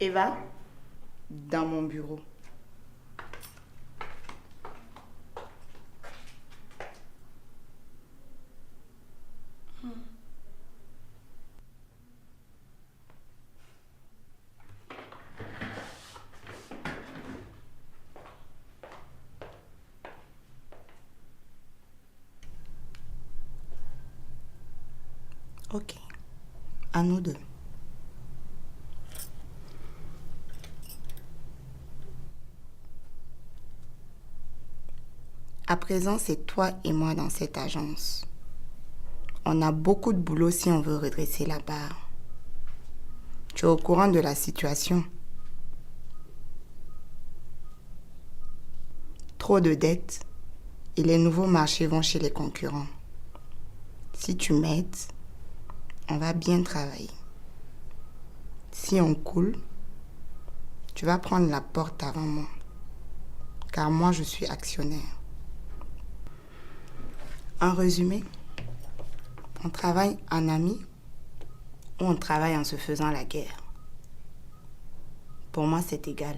Eva, dans mon bureau. Ok, à nous deux. À présent, c'est toi et moi dans cette agence. On a beaucoup de boulot si on veut redresser la barre. Tu es au courant de la situation. Trop de dettes et les nouveaux marchés vont chez les concurrents. Si tu m'aides, on va bien travailler. Si on coule, tu vas prendre la porte avant moi. Car moi, je suis actionnaire. En résumé, on travaille en ami ou on travaille en se faisant la guerre. Pour moi, c'est égal.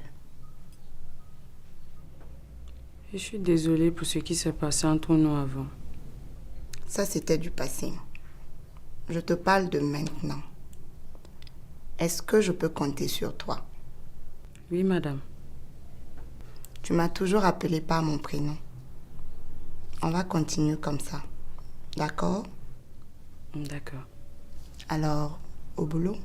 Je suis désolée pour ce qui s'est passé entre nous avant. Ça, c'était du passé. Je te parle de maintenant. Est-ce que je peux compter sur toi? Oui, madame. Tu m'as toujours appelé par mon prénom. On va continuer comme ça. D'accord? D'accord. Alors, au boulot?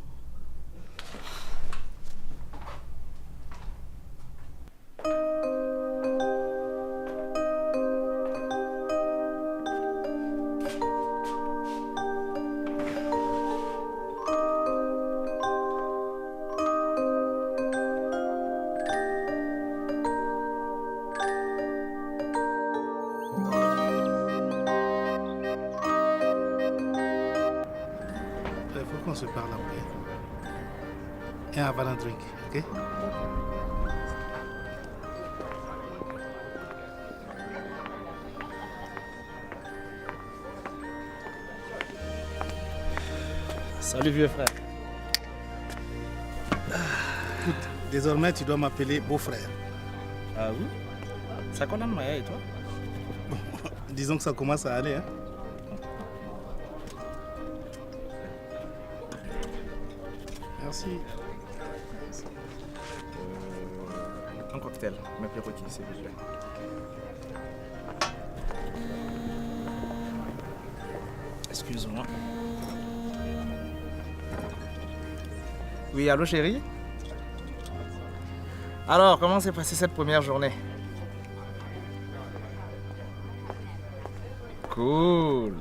On se parle après. Et avant un drink, ok? Salut vieux frère. Écoute, désormais tu dois m'appeler beau-frère. Ah oui? Ça condamne Maya et toi? Disons que ça commence à aller, hein? Merci. Un cocktail, mes perroquets, s'il vous plaît. Excuse-moi. Oui, allô chérie? Alors, comment s'est passée cette première journée? Cool.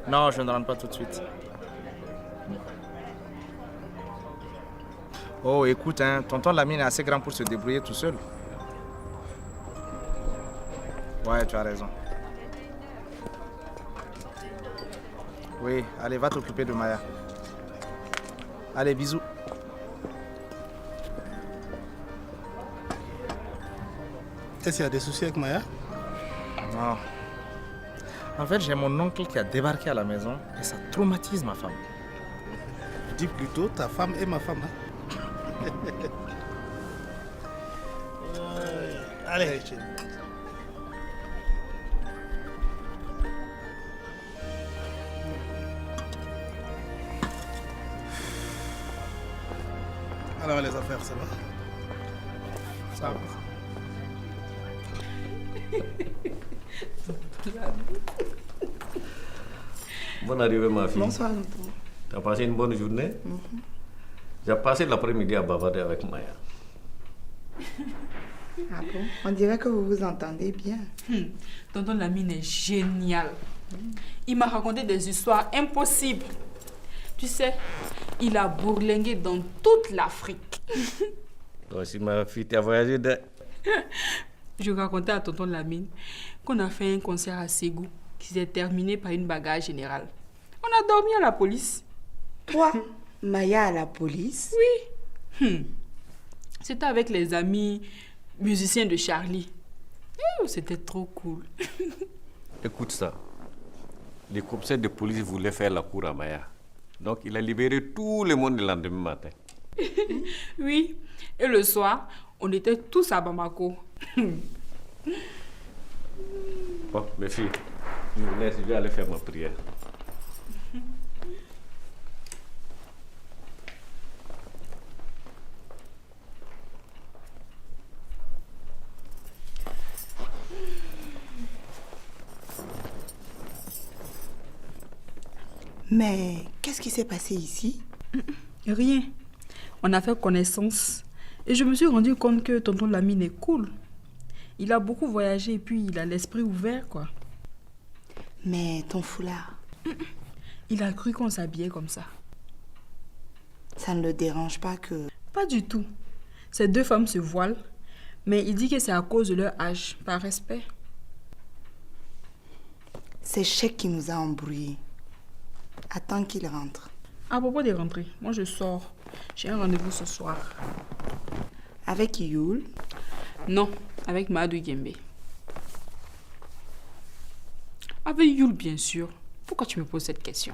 Non, je ne rentre pas tout de suite. Oh, écoute, hein, tonton Lamine est assez grand pour se débrouiller tout seul. Ouais, tu as raison. Oui, allez, va t'occuper de Maya. Allez, bisous. Est-ce qu'il y a des soucis avec Maya? Non. En fait, j'ai mon oncle qui a débarqué à la maison et ça traumatise ma femme. Dis plutôt, ta femme est ma femme, hein? Allez, chérie. Alors les affaires, ça va? Ça va. Bonne arrivée, ma fille. Bonsoir, tonton. Tu as passé une bonne journée? J'ai passé l'après-midi à bavarder avec Maya. Ah bon? On dirait que vous vous entendez bien. Tonton Lamine est génial. Il m'a raconté des histoires impossibles. Tu sais, il a bourlingué dans toute l'Afrique. Toi aussi, ma fille, tu as voyagé de... Je racontais à tonton Lamine qu'on a fait un concert à Ségou qui s'est terminé par une bagarre générale. On a dormi à la police. Toi, Maya à la police? Oui. C'était avec les amis musiciens de Charlie. C'était trop cool. Écoute ça. Le commissaire de police voulait faire la cour à Maya. Donc, il a libéré tout le monde le lendemain matin. Oui. Et le soir, on était tous à Bamako. Bon, mes filles, je vous laisse, je vais aller faire ma prière. Mais qu'est-ce qui s'est passé ici? Rien. On a fait connaissance. Et je me suis rendu compte que tonton Lamine est cool. Il a beaucoup voyagé et puis il a l'esprit ouvert, quoi. Mais ton foulard, Il a cru qu'on s'habillait comme ça. ça ne le dérange pas que... Pas du tout. Ces deux femmes se voilent, mais il dit que c'est à cause de leur âge, par respect. C'est Cheikh qui nous a embrouillés. Attends qu'il rentre. À propos des rentrées, moi je sors. J'ai un rendez-vous ce soir. Avec Youl, Non, avec Madou Gembe. Avec Yul, bien sûr. Pourquoi tu me poses cette question?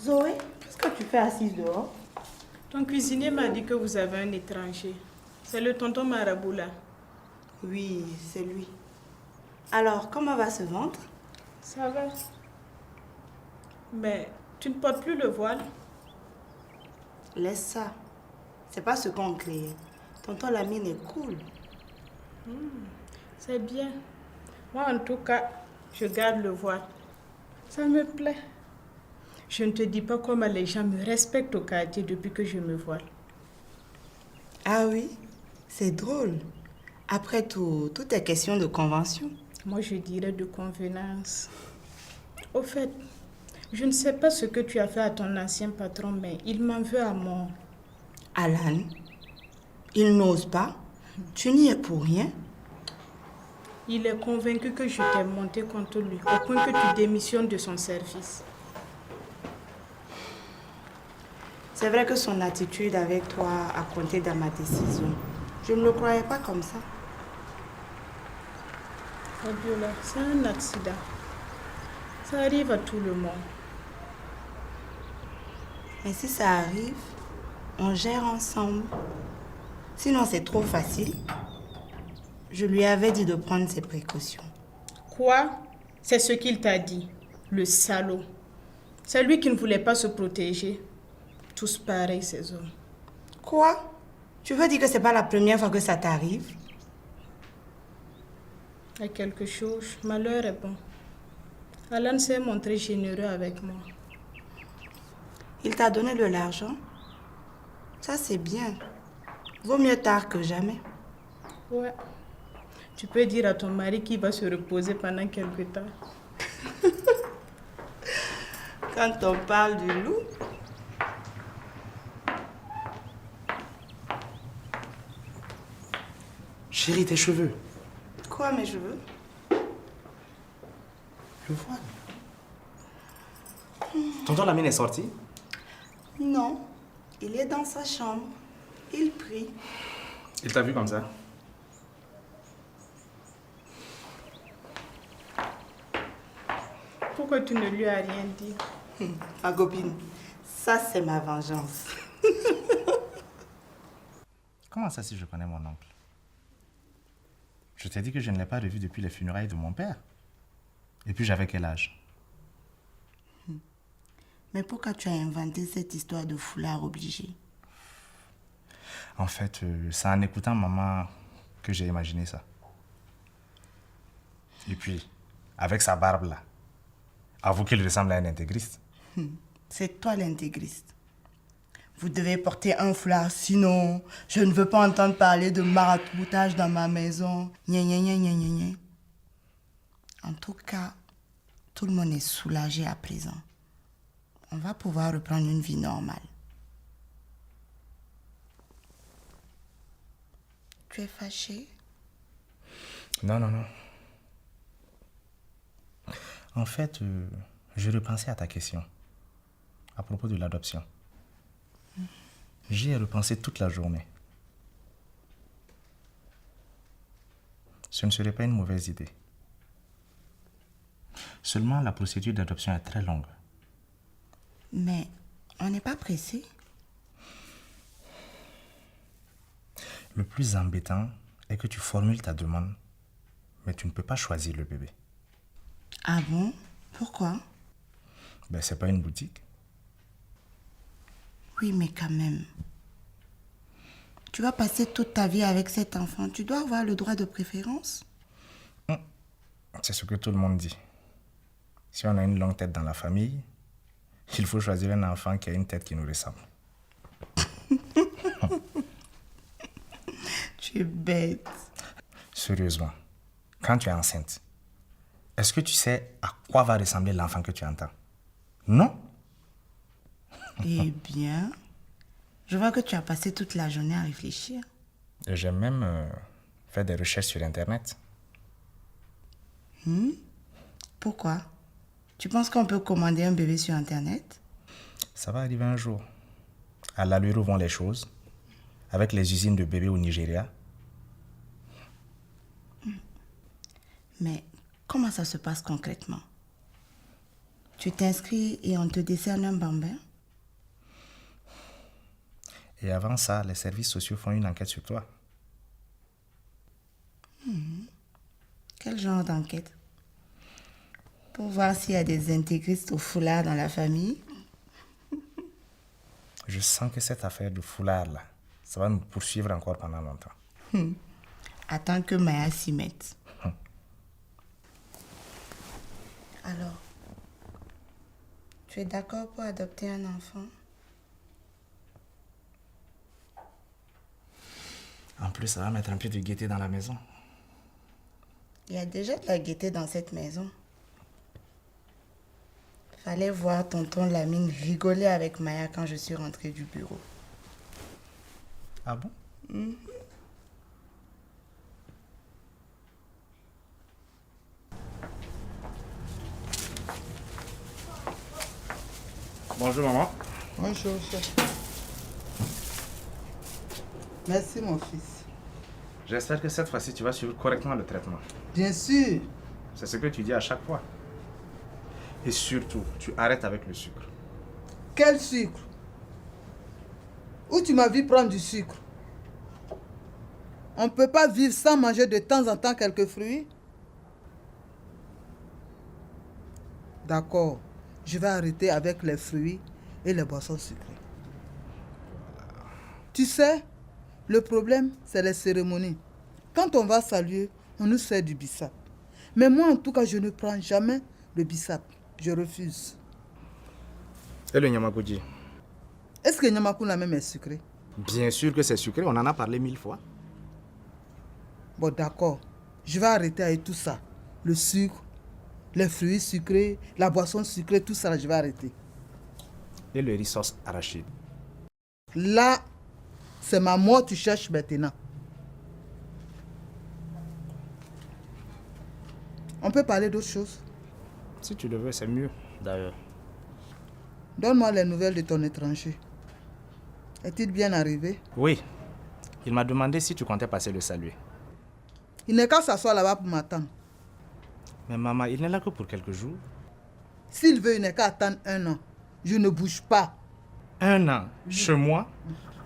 Zoé, qu'est-ce que tu fais assise dehors? Ton cuisinier m'a dit que vous avez un étranger. C'est le tonton Marabout là. Oui, c'est lui. Alors, comment va ce ventre? Ça va. Mais tu ne portes plus le voile? Laisse ça. C'est pas ce qu'on crée. Tonton Lamine est cool. C'est bien. Moi en tout cas, je garde le voile. Ça me plaît. Je ne te dis pas comment les gens me respectent au quartier depuis que je me voile. Ah oui, c'est drôle. Après tout, tout est question de convention. Moi je dirais de convenance. Au fait, je ne sais pas ce que tu as fait à ton ancien patron, mais il m'en veut à mort. Alan, il n'ose pas. Tu n'y es pour rien. Il est convaincu que je t'ai monté contre lui, au point que tu démissionnes de son service. C'est vrai que son attitude avec toi a compté dans ma décision. Je ne le croyais pas comme ça. Fabiola, c'est un accident. Ça arrive à tout le monde. Mais si ça arrive, on gère ensemble. Sinon, c'est trop facile. Je lui avais dit de prendre ses précautions. Quoi? C'est ce qu'il t'a dit, le salaud. C'est lui qui ne voulait pas se protéger. Tous pareils, ces hommes. Quoi? Tu veux dire que c'est pas la première fois que ça t'arrive? Il y a quelque chose, malheur est bon. Alan s'est montré généreux avec moi. Il t'a donné de l'argent? Ça, c'est bien. Vaut mieux tard que jamais. Ouais. Tu peux dire à ton mari qu'il va se reposer pendant quelque temps. Quand on parle du loup, Chérie, tes cheveux. quoi mes cheveux? Le voile. Tonton Lamine est sorti? Non, il est dans sa chambre. Il prie. Il t'a vu comme ça? Pourquoi tu ne lui as rien dit? Ma copine, ça c'est ma vengeance. Comment ça si je connais mon oncle? Je t'ai dit que je ne l'ai pas revu depuis les funérailles de mon père. Et puis j'avais quel âge? Mais pourquoi tu as inventé cette histoire de foulard obligé? En fait, c'est en écoutant maman que j'ai imaginé ça. Et puis, avec sa barbe là, avoue qu'il ressemble à un intégriste. C'est toi l'intégriste. Vous devez porter un foulard, sinon je ne veux pas entendre parler de maraboutage dans ma maison. Gna, gna, gna, gna, gna, gna. En tout cas, tout le monde est soulagé à présent. On va pouvoir reprendre une vie normale. Tu es fâché? Non, non, non. En fait, je repensais à ta question à propos de l'adoption. J'y ai repensé toute la journée. Ce ne serait pas une mauvaise idée. Seulement, la procédure d'adoption est très longue. Mais on n'est pas pressé. Le plus embêtant est que tu formules ta demande, mais tu ne peux pas choisir le bébé. Ah bon? Pourquoi? Ben, c'est pas une boutique. Oui, mais quand même. Tu vas passer toute ta vie avec cet enfant. Tu dois avoir le droit de préférence. C'est ce que tout le monde dit. Si on a une longue tête dans la famille, il faut choisir un enfant qui a une tête qui nous ressemble. Tu es bête. Sérieusement, quand tu es enceinte, est-ce que tu sais à quoi va ressembler l'enfant que tu entends? Non? Eh bien, je vois que tu as passé toute la journée à réfléchir. Et j'ai même fait des recherches sur Internet. Pourquoi? Tu penses qu'on peut commander un bébé sur Internet? Ça va arriver un jour. À l'allure où vont les choses, avec les usines de bébés au Nigeria. Mais comment ça se passe concrètement? Tu t'inscris et on te décerne un bambin? Et avant ça, les services sociaux font une enquête sur toi. Quel genre d'enquête? Pour voir s'il y a des intégristes au foulard dans la famille? Je sens que cette affaire de foulard-là, ça va nous poursuivre encore pendant longtemps. Attends que Maya s'y mette. Alors, tu es d'accord pour adopter un enfant? En plus, ça va mettre un peu de gaieté dans la maison. Il y a déjà de la gaieté dans cette maison. Fallait voir tonton Lamine rigoler avec Maya quand je suis rentrée du bureau. Ah bon? Bonjour maman. Bonjour, chef. Merci, mon fils. J'espère que cette fois-ci, tu vas suivre correctement le traitement. Bien sûr. C'est ce que tu dis à chaque fois. Et surtout, tu arrêtes avec le sucre. Quel sucre? Où tu m'as vu prendre du sucre? On ne peut pas vivre sans manger de temps en temps quelques fruits? D'accord. Je vais arrêter avec les fruits et les boissons sucrées. Tu sais, le problème, c'est les cérémonies. Quand on va saluer, on nous sert du bissap. Mais moi, en tout cas, je ne prends jamais le bissap. Je refuse. Et le nyamagoji? Est-ce que Nyamakuna même est sucré? Bien sûr que c'est sucré, on en a parlé 1000 fois. Bon, d'accord. Je vais arrêter avec tout ça. Le sucre, les fruits sucrés, la boisson sucrée, tout ça, là, je vais arrêter. Et le riz sauce arachide? Là, c'est ma mort que tu cherches maintenant. On peut parler d'autre chose? Si tu le veux, c'est mieux, d'ailleurs. Donne-moi les nouvelles de ton étranger. Est-il bien arrivé? Oui. Il m'a demandé si tu comptais passer le saluer. Il n'est qu'à s'asseoir là-bas pour m'attendre. Mais maman, il n'est là que pour quelques jours. S'il veut, il n'est qu'à attendre 1 an. Je ne bouge pas. 1 an? Chez moi?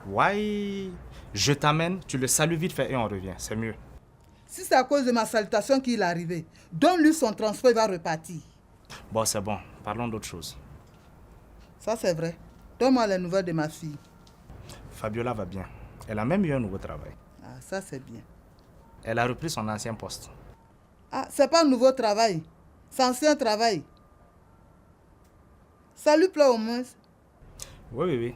Ouais. Je t'amène, tu le salues vite fait et on revient. C'est mieux. Si c'est à cause de ma salutation qu'il est arrivé, donne-lui son transport, il va repartir. Bon, c'est bon. Parlons d'autre chose. Ça, c'est vrai. Donne-moi les nouvelles de ma fille. Fabiola va bien. Elle a même eu un nouveau travail. Ah, ça, c'est bien. Elle a repris son ancien poste. Ah, c'est pas un nouveau travail. C'est ancien travail. Ça lui plaît au moins. Oui, oui, oui.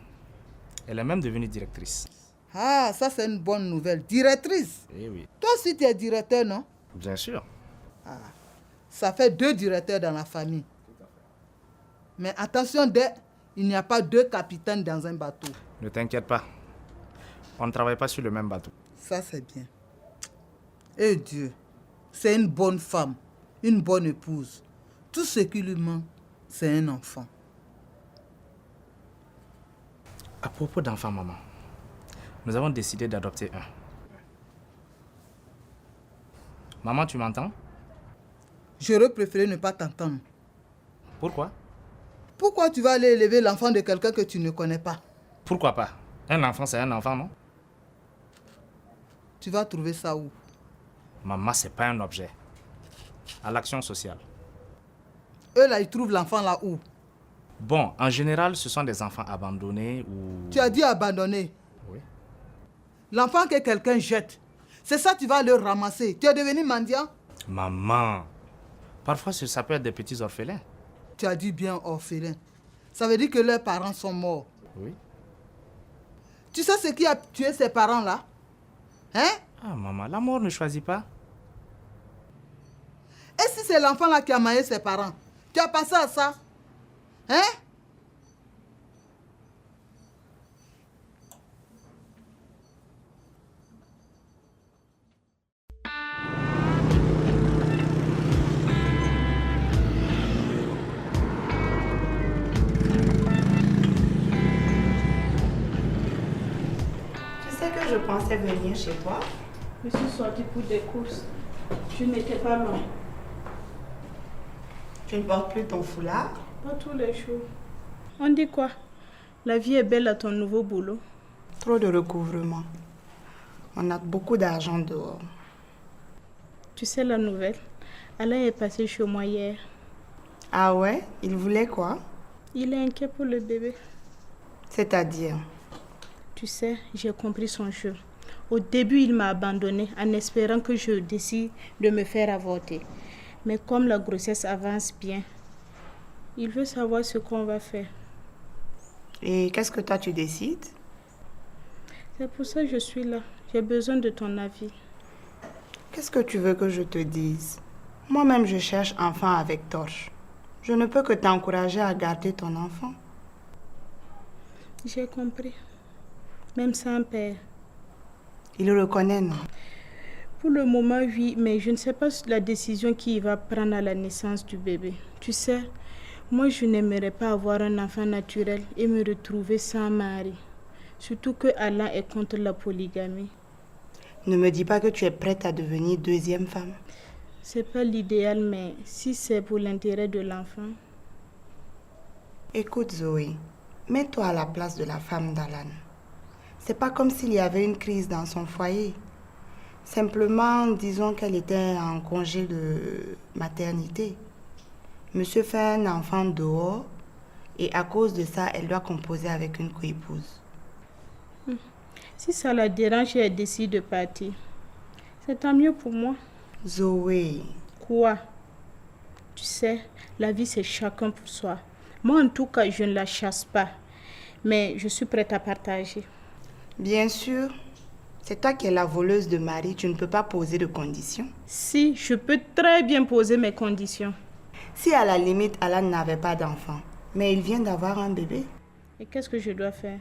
Elle est même devenue directrice. Ah, ça, c'est une bonne nouvelle. Directrice. Eh oui. Toi aussi, tu es directeur, non? Bien sûr. Ah, ça fait 2 directeurs dans la famille. Mais attention, il n'y a pas 2 capitaines dans un bateau. Ne t'inquiète pas. On ne travaille pas sur le même bateau. Ça, c'est bien. Et Dieu, c'est une bonne femme, une bonne épouse. Tout ce qui lui manque, c'est un enfant. À propos d'enfants, maman, nous avons décidé d'adopter un. Maman, tu m'entends? J'aurais préféré ne pas t'entendre. Pourquoi? Pourquoi tu vas aller élever l'enfant de quelqu'un que tu ne connais pas? Pourquoi pas? Un enfant, c'est un enfant, non? Tu vas trouver ça où? Maman, c'est pas un objet. À l'action sociale. Eux là, ils trouvent l'enfant là où? Bon, en général, ce sont des enfants abandonnés ou... Tu as dit abandonner. Oui. L'enfant que quelqu'un jette, c'est ça tu vas le ramasser. Tu es devenu mendiant? Maman, parfois ça peut être des petits orphelins. Tu as dit bien orphelin. Ça veut dire que leurs parents sont morts. Oui. Tu sais ce qui a tué ces parents là? Hein? Ah maman, la mort ne choisit pas. Et si c'est l'enfant là qui a maillé ses parents? Tu as passé à ça? Hein? Tu sais que je pensais venir chez toi. Je suis sortie pour des courses. Je n'étais pas loin. Tu ne portes plus ton foulard. Pas tous les jours. On dit quoi? La vie est belle à ton nouveau boulot. Trop de recouvrement. On a beaucoup d'argent dehors. Tu sais la nouvelle? Alain est passé chez moi hier. Ah ouais? Il voulait quoi? Il est inquiet pour le bébé. C'est-à-dire? Tu sais, j'ai compris son jeu. Au début, il m'a abandonnée en espérant que je décide de me faire avorter. Mais comme la grossesse avance bien, il veut savoir ce qu'on va faire. Et qu'est-ce que toi tu décides? C'est pour ça que je suis là. J'ai besoin de ton avis. Qu'est-ce que tu veux que je te dise? Moi-même, je cherche enfant avec torche. Je ne peux que t'encourager à garder ton enfant. J'ai compris. Même sans père. Il le reconnaît, non? Pour le moment, oui, mais je ne sais pas la décision qu'il va prendre à la naissance du bébé. Tu sais, moi, je n'aimerais pas avoir un enfant naturel et me retrouver sans mari. Surtout que Alain est contre la polygamie. Ne me dis pas que tu es prête à devenir deuxième femme. C'est pas l'idéal, mais si c'est pour l'intérêt de l'enfant. Écoute, Zoé, mets-toi à la place de la femme d'Alan. C'est pas comme s'il y avait une crise dans son foyer. Simplement, disons qu'elle était en congé de maternité. Monsieur fait un enfant dehors et à cause de ça, elle doit composer avec une coépouse. Si ça la dérange et elle décide de partir, c'est tant mieux pour moi. Zoé, Quoi? Tu sais, la vie c'est chacun pour soi. Moi en tout cas, je ne la chasse pas. Mais je suis prête à partager. bien sûr, c'est toi qui es la voleuse de mari, tu ne peux pas poser de conditions. Si, je peux très bien poser mes conditions. Si à la limite, Alan n'avait pas d'enfant, mais il vient d'avoir un bébé. Et qu'est-ce que je dois faire?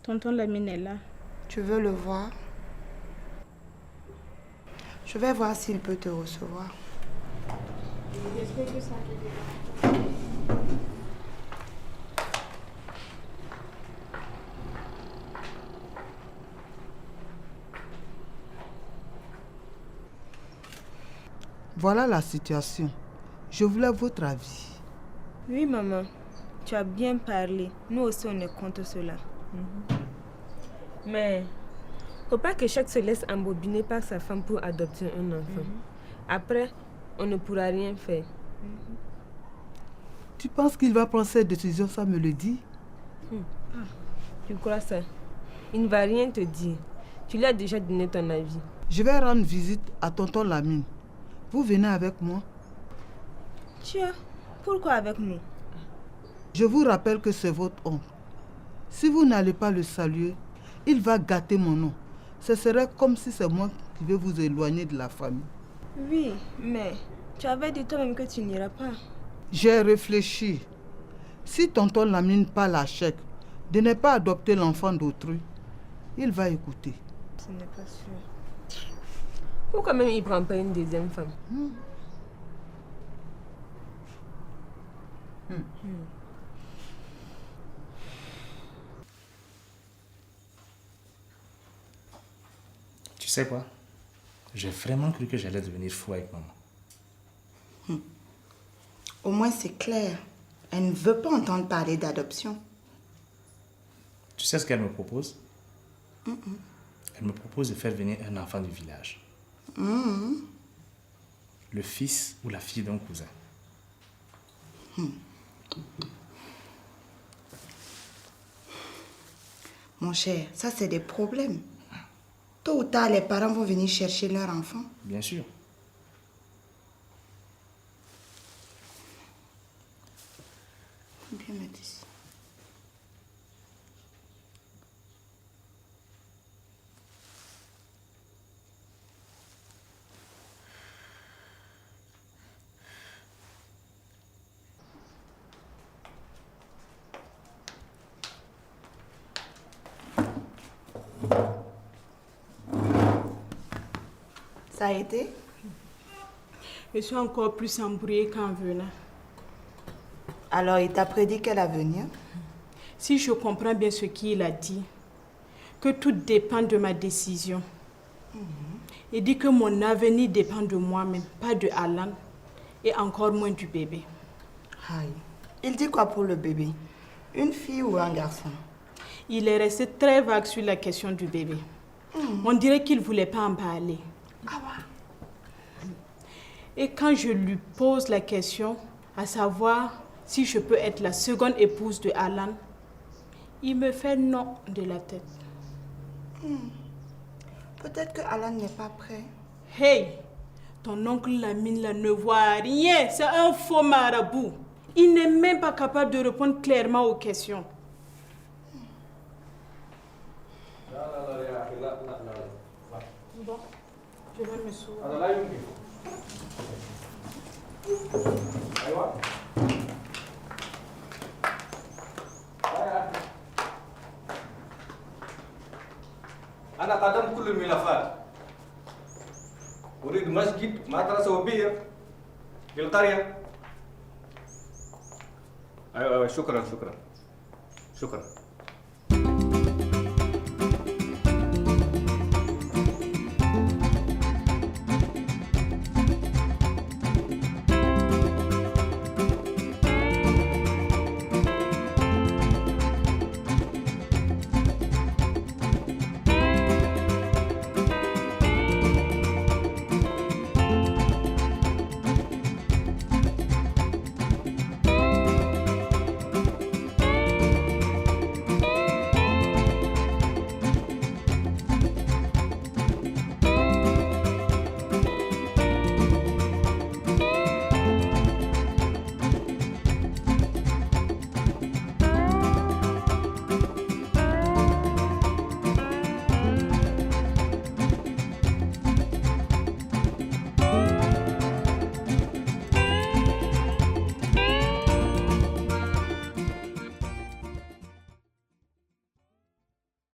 Tonton Lamine est là. Tu veux le voir? Je vais voir s'il peut te recevoir. Voilà la situation. Je voulais votre avis. Oui, maman. Tu as bien parlé. Nous aussi, on est contre cela. Mais, faut pas que chaque se laisse embobiner par sa femme pour adopter un enfant. Après, on ne pourra rien faire. Tu penses qu'il va prendre cette décision sans me le dire? Tu crois ça? Il ne va rien te dire. Tu lui as déjà donné ton avis. Je vais rendre visite à tonton Lamine. Vous venez avec moi? Tiens, pourquoi avec nous? Je vous rappelle que c'est votre oncle. Si vous n'allez pas le saluer, il va gâter mon nom. Ce serait comme si c'est moi qui vais vous éloigner de la famille. Oui, mais tu avais dit toi-même que tu n'iras pas. J'ai réfléchi. Si tonton Lamine parle à Chèque de ne pas adopter l'enfant d'autrui, il va écouter. Ce n'est pas sûr. Pourquoi même il ne prend pas une deuxième femme? Tu sais quoi? J'ai vraiment cru que j'allais devenir fou avec maman. Au moins, c'est clair. Elle ne veut pas entendre parler d'adoption. Tu sais ce qu'elle me propose? Elle me propose de faire venir un enfant du village. Le fils ou la fille d'un cousin. Mon cher, ça c'est des problèmes. Tôt ou tard, les parents vont venir chercher leur enfant. Bien sûr. Bien mettre ici. Ça a été? Je suis encore plus embrouillée qu'en venant. Alors, il t'a prédit qu'elle allait venir? Si je comprends bien ce qu'il a dit, que tout dépend de ma décision. Il dit que mon avenir dépend de moi-même, pas de Alan, et encore moins du bébé. Aïe. Il dit quoi pour le bébé? Une fille ou un garçon? Il est resté très vague sur la question du bébé. On dirait qu'il ne voulait pas en parler. Et quand je lui pose la question, à savoir si je peux être la seconde épouse de Alan, il me fait non de la tête. Peut-être que Alan n'est pas prêt. Hey, ton oncle Lamine là ne voit rien, c'est un faux marabout. Il n'est même pas capable de répondre clairement aux questions. Bon, je vais me soulager. أنا قدمت كل الملفات. أريد مسجد مدرسة وبير في القرية. أيوة شكرا.